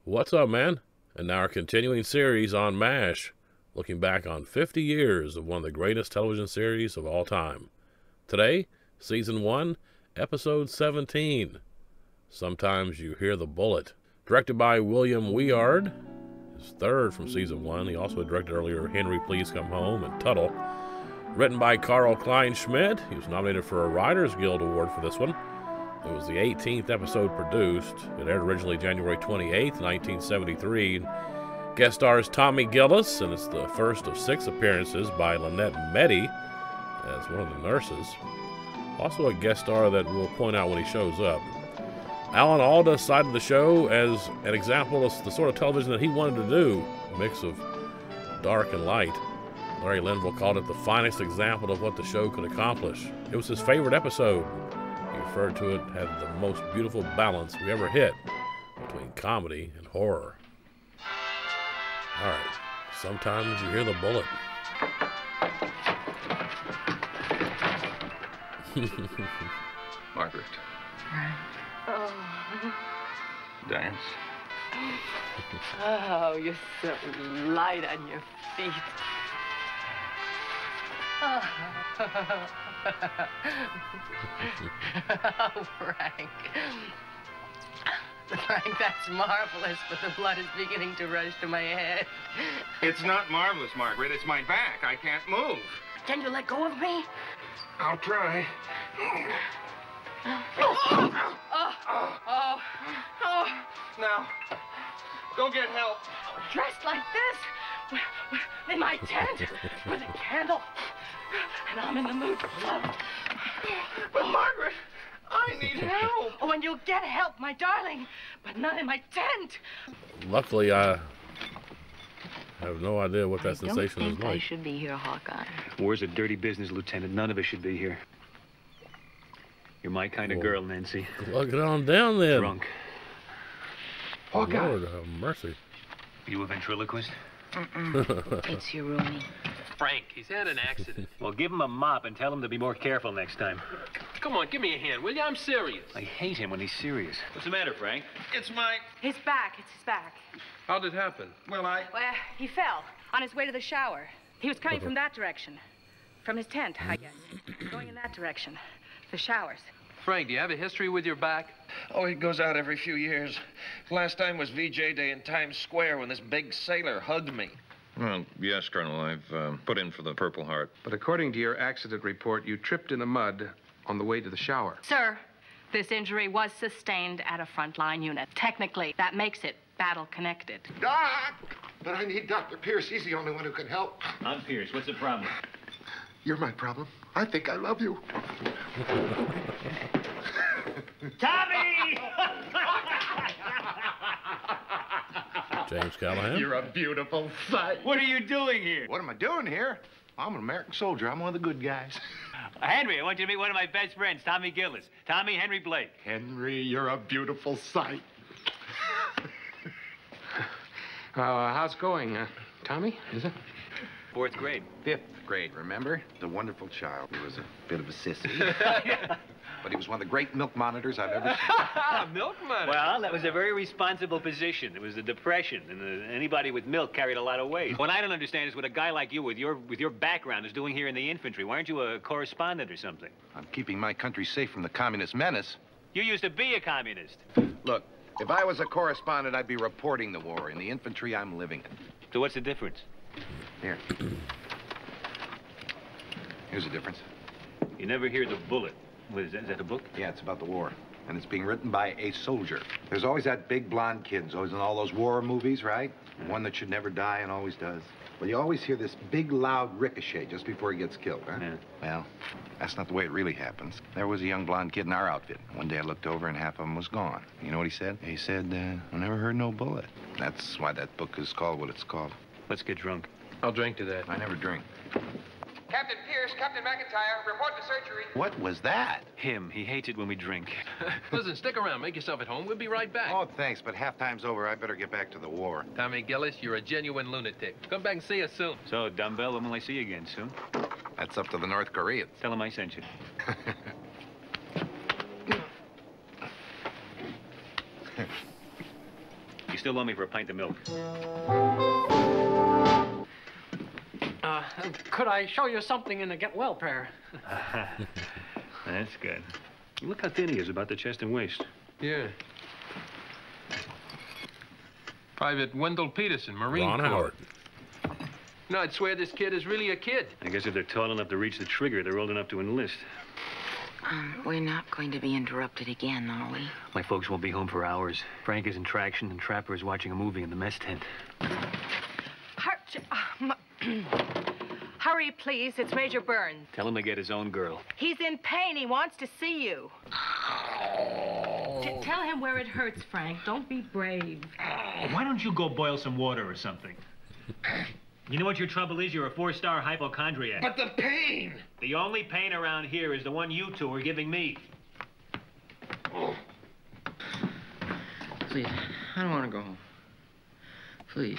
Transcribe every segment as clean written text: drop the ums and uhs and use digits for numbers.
What's up, man? And now our continuing series on MASH, looking back on 50 years of one of the greatest television series of all time. Today, Season 1, Episode 17, Sometimes You Hear the Bullet. Directed by William Weard, his third from Season 1. He also directed earlier Henry, Please Come Home, and Tuttle. Written by Carl Kleinschmidt. He was nominated for a Writers Guild Award for this one. It was the 18th episode produced. It aired originally January 28th, 1973. Guest stars Tommy Gillis, and it's the first of 6 appearances by Lynette Meddy as one of the nurses. Also a guest star that we'll point out when he shows up. Alan Alda cited the show as an example of the sort of television that he wanted to do, a mix of dark and light. Larry Linville called it the finest example of what the show could accomplish. It was his favorite episode. He referred to it as the most beautiful balance we ever hit between comedy and horror. All right, sometimes you hear the bullet. Margaret. Oh. Dance. Oh, you're so light on your feet. Oh, oh Frank. Frank, that's marvelous, but the blood is beginning to rush to my head. It's not marvelous, Margaret. It's my back. I can't move. Can you let go of me? I'll try. Oh. Now, go get help. Dressed like this? In my tent? With a candle? And I'm in the mood for love. But, Margaret, I need help. Oh, and you'll get help, my darling, but not in my tent. Luckily, I have no idea what that sensation is like. I should be here, Hawkeye. War's a dirty business, Lieutenant. None of us should be here. You're my kind of girl, Nancy. Look it on down then. Drunk. Hawkeye. Lord have mercy. You a ventriloquist? It's your roomie. Frank, he's had an accident. Well, give him a mop and tell him to be more careful next time. Come on, give me a hand, will you? I'm serious. I hate him when he's serious. What's the matter, Frank? It's my... His back, it's his back. How'd it happen? Well, Well, he fell on his way to the shower. He was coming from that direction. From his tent, I guess. Going in that direction. The showers. Frank, do you have a history with your back? Oh, it goes out every few years. Last time was VJ Day in Times Square when this big sailor hugged me. Well, yes, Colonel. I've put in for the Purple Heart. But according to your accident report, you tripped in the mud on the way to the shower. Sir, this injury was sustained at a frontline unit. Technically, that makes it battle-connected. Doc! But I need Dr. Pierce. He's the only one who can help. I'm Pierce. What's the problem? You're my problem. I think I love you. Tommy! James Callahan. You're a beautiful sight. What are you doing here? What am I doing here? I'm an American soldier. I'm one of the good guys. Henry, I want you to meet one of my best friends, Tommy Gillis. Tommy Henry Blake. Henry, you're a beautiful sight. How's it going, Tommy, is it? 4th grade. 5th grade, remember? The wonderful child. He was a bit of a sissy. But he was one of the great milk monitors I've ever seen. Milk money. Well, that was a very responsible position. It was a depression, and anybody with milk carried a lot of weight. What I don't understand is what a guy like you with your background is doing here in the infantry. Why aren't you a correspondent or something? I'm keeping my country safe from the communist menace. You used to be a communist. Look, if I was a correspondent, I'd be reporting the war. In the infantry, I'm living it. So what's the difference? Here. Here's the difference. You never hear the bullet. What is that? Is that a book? Yeah, it's about the war. And it's being written by a soldier. There's always that big blonde kid who's always in all those war movies, right? One that should never die and always does. Well, you always hear this big, loud ricochet just before he gets killed, huh? Yeah. Well, that's not the way it really happens. There was a young blonde kid in our outfit. One day I looked over and half of him was gone. You know what he said? He said, I never heard no bullet. That's why that book is called what it's called. Let's get drunk. I'll drink to that. I never drink. Captain Pierce, Captain McIntyre, report to surgery. What was that? Him. He hates it when we drink. Listen, stick around. Make yourself at home. We'll be right back. Oh, thanks, but halftime's over. I better get back to the war. Tommy Gillis, you're a genuine lunatic. Come back and see us soon. So, Dumbbell, when will I see you again? Soon? That's up to the North Koreans. Tell him I sent you. You still owe me for a pint of milk. Could I show you something in the get well pair? That's good. Look how thin he is about the chest and waist. Yeah. Private Wendell Peterson, Marine Ron Corps. Howard. No, I'd swear this kid is really a kid. I guess if they're tall enough to reach the trigger, they're old enough to enlist. We're not going to be interrupted again, are we? My folks won't be home for hours. Frank is in traction, and Trapper is watching a movie in the mess tent. Hurry, please. It's Major Burns. Tell him to get his own girl. He's in pain. He wants to see you. Tell him where it hurts, Frank. Don't be brave. Why don't you go boil some water or something? You know what your trouble is? You're a 4-star hypochondriac. But the pain! The only pain around here is the one you two are giving me. Please, I don't want to go home. Please,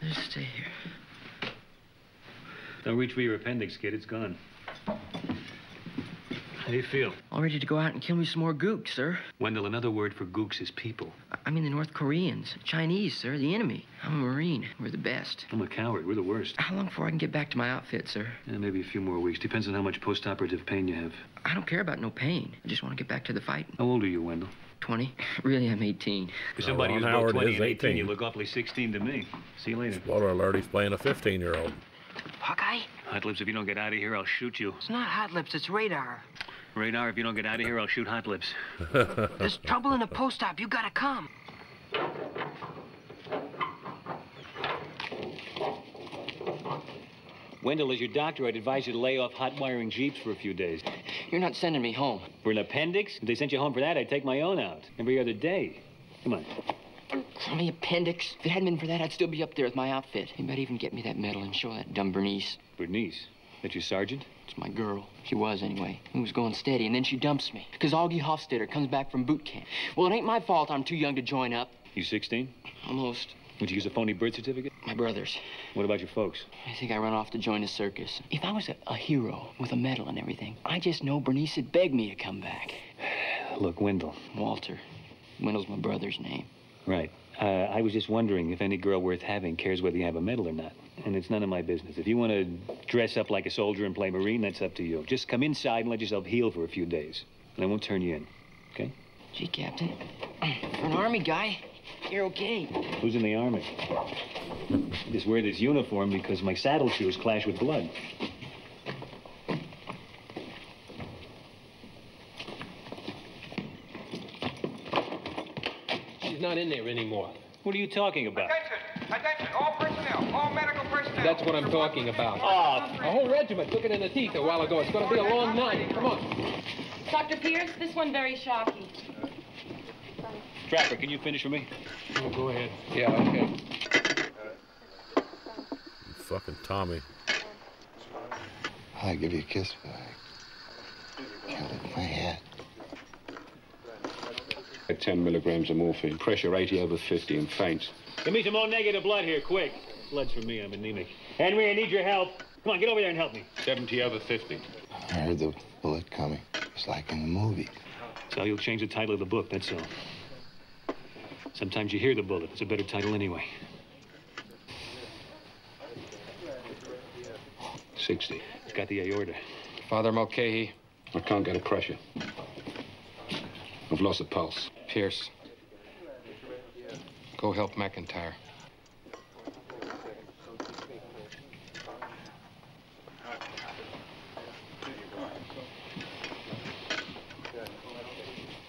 just stay here. Don't reach for your appendix, kid. It's gone. How do you feel? All ready to go out and kill me some more gooks, sir. Wendell, another word for gooks is people. I mean the North Koreans. Chinese, sir, the enemy. I'm a Marine. We're the best. I'm a coward. We're the worst. How long before I can get back to my outfit, sir? Yeah, maybe a few more weeks. Depends on how much post-operative pain you have. I don't care about no pain. I just want to get back to the fight. How old are you, Wendell? 20. Really, I'm 18. For somebody who's Ron about Howard 20 is and 18, 18. you look awfully 16 to me. See you later. Spoiler alert, he's playing a 15-year-old. Hawkeye? Hot Lips, if you don't get out of here, I'll shoot you. It's not Hot Lips, it's Radar. Radar, if you don't get out of here, I'll shoot Hot Lips. There's trouble in the post-op. You gotta come. Wendell, as your doctor, I'd advise you to lay off hot wiring Jeeps for a few days. You're not sending me home. For an appendix? If they sent you home for that, I'd take my own out. Every other day. Come on. Crummy appendix. If it hadn't been for that, I'd still be up there with my outfit. He better even get me that medal and show that dumb Bernice. Bernice? That your sergeant? It's my girl. She was, anyway. It was going steady, and then she dumps me. Because Augie Hofstadter comes back from boot camp. Well, it ain't my fault I'm too young to join up. You 16? Almost. Would you use a phony birth certificate? My brother's. What about your folks? I think I run off to join the circus. If I was a hero with a medal and everything, I just know Bernice would beg me to come back. Look, Wendell. Walter. Wendell's my brother's name. Right. I was just wondering if any girl worth having cares whether you have a medal or not. And it's none of my business. If you want to dress up like a soldier and play Marine, that's up to you. Just come inside and let yourself heal for a few days. And I won't turn you in, okay? Gee, Captain, for an Army guy, you're okay. Who's in the Army? I just wear this uniform because my saddle shoes clash with blood. She's not in there anymore. What are you talking about? Attention, all personnel, all medical personnel. That's what I'm talking about. Oh, A whole regiment took it in the teeth a while ago. It's going to be a long night. Come on. Dr. Pierce, this one very shocking. Trapper, can you finish for me? Oh, go ahead. Yeah, okay. Fucking Tommy. I'll give you a kiss back. Killed it in my head. 10 milligrams of morphine. Pressure 80/50 and faint. Give me some more negative blood here, quick. Blood's for me, I'm anemic. Henry, I need your help. Come on, get over there and help me. 70/50. I heard the bullet coming. It's like in the movie. So you'll change the title of the book, that's all. Sometimes you hear the bullet. It's a better title anyway. 60. It's got the aorta. Father Mulcahy. I can't get a pressure. I've lost a pulse. Pierce. Go help McIntyre.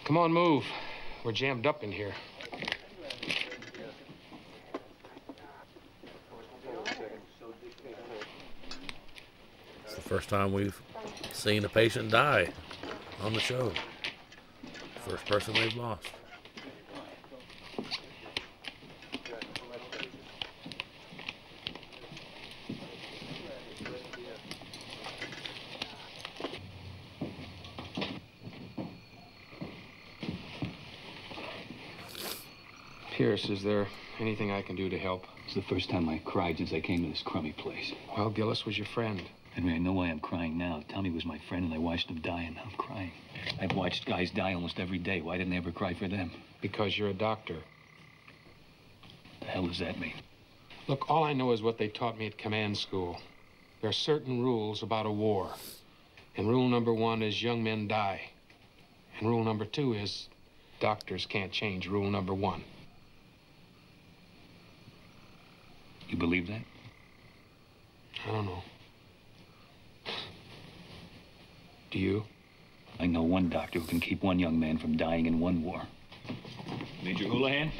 Come on, move. We're jammed up in here. It's the first time we've seen a patient die on the show. First person they've lost. Pierce, is there anything I can do to help? It's the first time I cried since I came to this crummy place. Well, Gillis was your friend. Henry, I know why I'm crying now. Tommy was my friend, and I watched him die, and now I'm crying. I've watched guys die almost every day. Why didn't I ever cry for them? Because you're a doctor. The hell does that mean? Look, all I know is what they taught me at command school. There are certain rules about a war. And rule number 1 is young men die. And rule number 2 is doctors can't change rule number 1. You believe that? I don't know. Do you? I know one doctor who can keep one young man from dying in one war. Major Houlihan?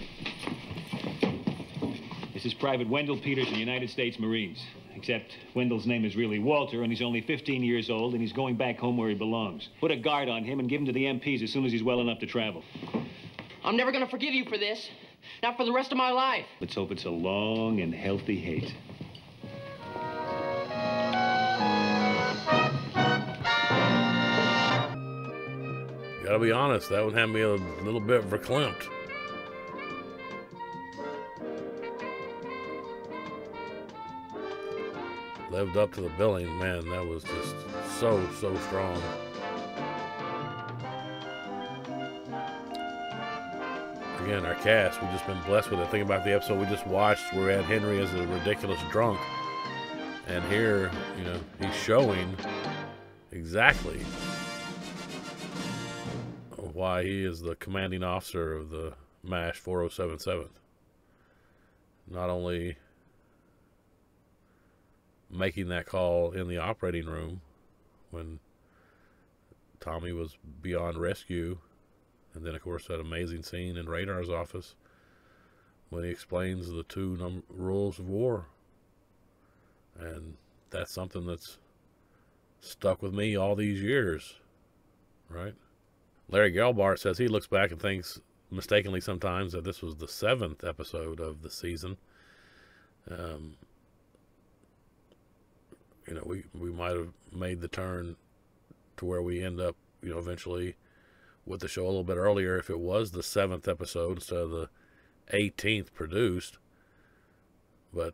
This is Private Wendell Peterson, United States Marines. Except Wendell's name is really Walter, and he's only 15 years old, and he's going back home where he belongs. Put a guard on him and give him to the MPs as soon as he's well enough to travel. I'm never gonna forgive you for this. Not for the rest of my life. Let's hope it's a long and healthy hate. Gotta be honest, that would have me a little bit verklempt. Lived up to the billing, man. That was just so strong. Again, our cast, we've just been blessed with it. Think about the episode we just watched where we had Henry as a ridiculous drunk. And here, you know, he's showing exactly why he is the commanding officer of the MASH 4077th. Not only making that call in the operating room when Tommy was beyond rescue, and then of course that amazing scene in Radar's office when he explains the 2 rules of war. And that's something that's stuck with me all these years, right? Larry Gelbart says he looks back and thinks mistakenly sometimes that this was the 7th episode of the season. You know, we might have made the turn to where we end up, you know, eventually with the show a little bit earlier if it was the 7th episode instead of the 18th produced. But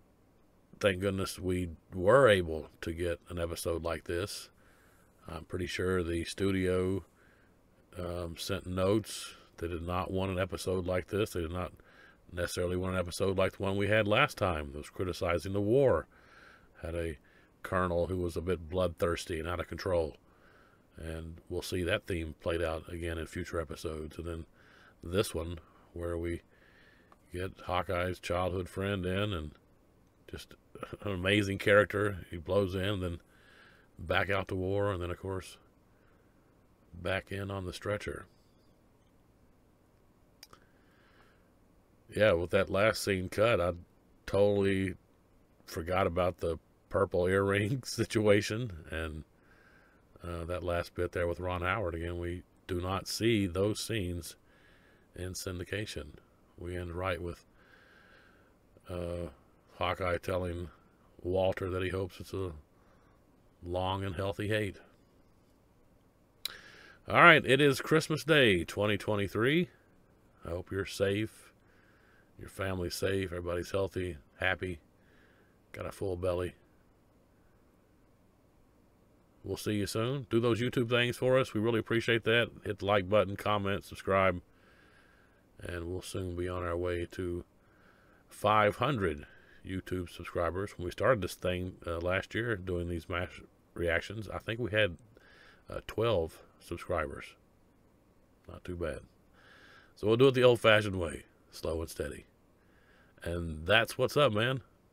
thank goodness we were able to get an episode like this. I'm pretty sure the studio sent notes. They did not want an episode like this. They did not necessarily want an episode like the one we had last time that was criticizing the war. Had a colonel who was a bit bloodthirsty and out of control. And we'll see that theme played out again in future episodes. And then this one where we get Hawkeye's childhood friend in and just an amazing character. He blows in, then back out to war, and then of course back in on the stretcher. Yeah, with that last scene cut, I totally forgot about the purple earring situation, and that last bit there with Ron Howard. Again, we do not see those scenes in syndication. We end right with Hawkeye telling Walter that he hopes it's a long and healthy hate. All right, it is Christmas Day 2023. I hope you're safe, your family's safe, everybody's healthy, happy, got a full belly. We'll see you soon. Do those YouTube things for us. We really appreciate that. Hit the like button, comment, subscribe, and we'll soon be on our way to 500 YouTube subscribers. When we started this thing last year doing these MASH reactions, I think we had 12 subscribers. Not too bad. So we'll do it the old-fashioned way, slow and steady. And that's what's up, man.